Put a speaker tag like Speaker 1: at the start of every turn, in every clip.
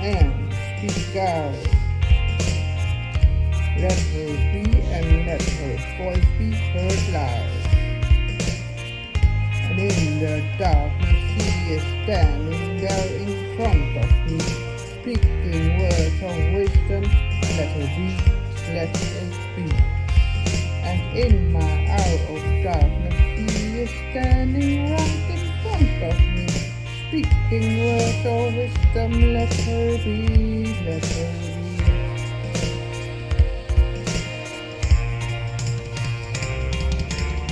Speaker 1: and speak out. Let her be and let her voice be heard loud. And in the darkness she is standing there in front of me, speaking words of wisdom. Let her be, let it be. And in my hour of darkness she is standing right in front of me, speaking words of wisdom. Let her be, let her be.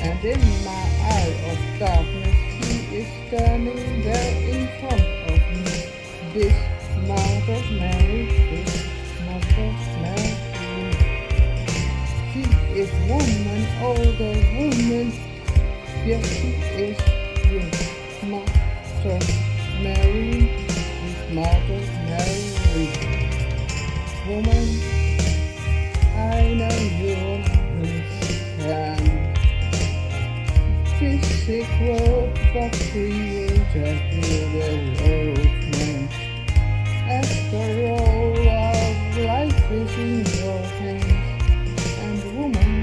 Speaker 1: And in my hour of darkness she is standing there in front of me, this Mother Mary, this Mother Mary. She is woman, older woman, yes she is this Mother Mary, this Mother Mary. Woman, I know you understand this sick world, but created you the world, man. After all, our life is in your hands, and woman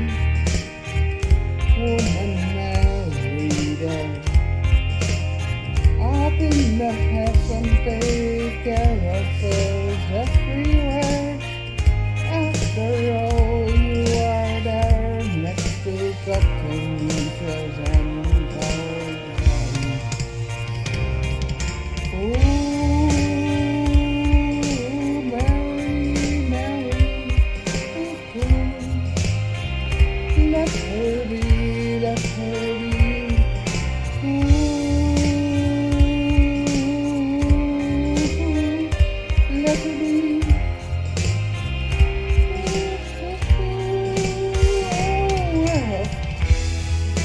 Speaker 1: married up in the heaven, take care of us everywhere. After all, you are there next to God and Jesus and God. Let her be, let her be. Let her be.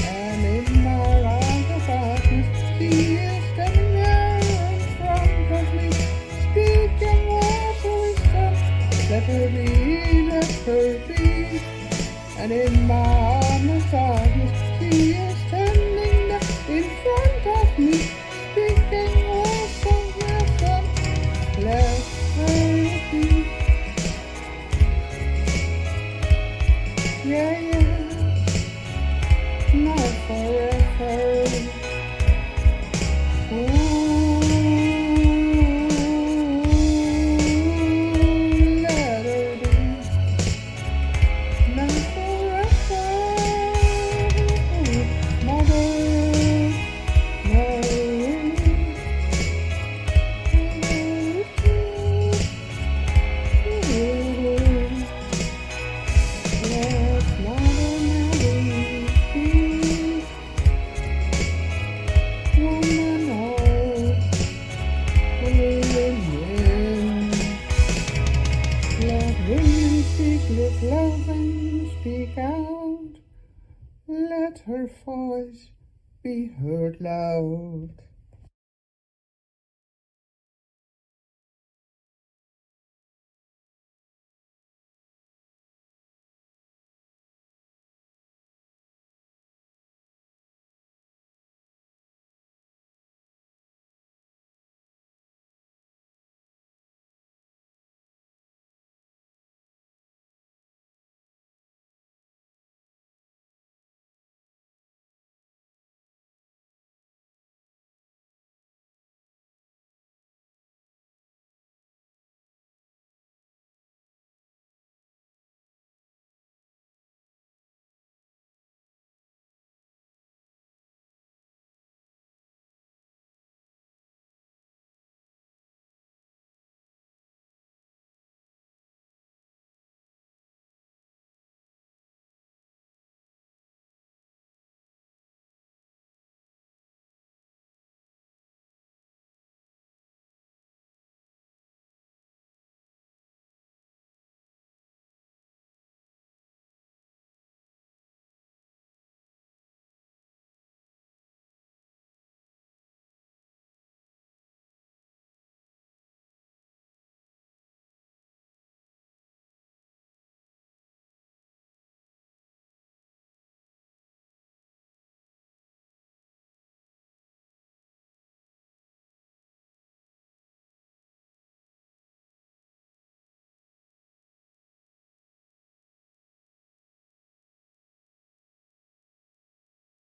Speaker 1: And in my life of darkness, she is standing there in front of me, speaking words of wisdom. Let her be, let her be. And in my arms darkness, she is standing there in front of me, speaking words of wisdom. Let her be. Yeah, not forever. Let her be. Not forever. Mother Mary. Let Mother Mary be. Woman of women. Let women speak, let love and speak out. Let her voice be heard loud.